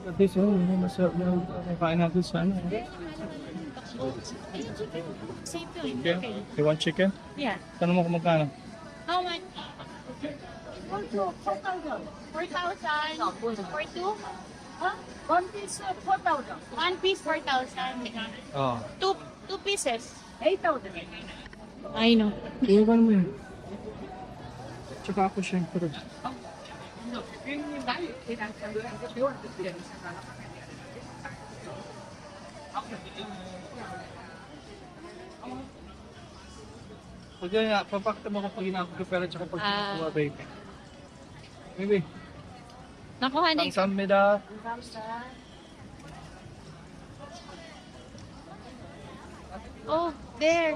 At least, hindi masarap yung kain natin sa ano. Same thing. Chicken? Okay. You want chicken? Yeah. Tanong mo kung magkano? How much? 4,000. For two? Huh? One piece, 4,000. One piece, 4,000. Oo. Two pieces. 8,000. I know. Iwan ka naman yun. Tsaka ako syempre. Pag yan nga, papakita mo ko pag inakapera tsaka pag kukuha, baby. Baby, Nakuha na yung kamsahamnida. Oh, there.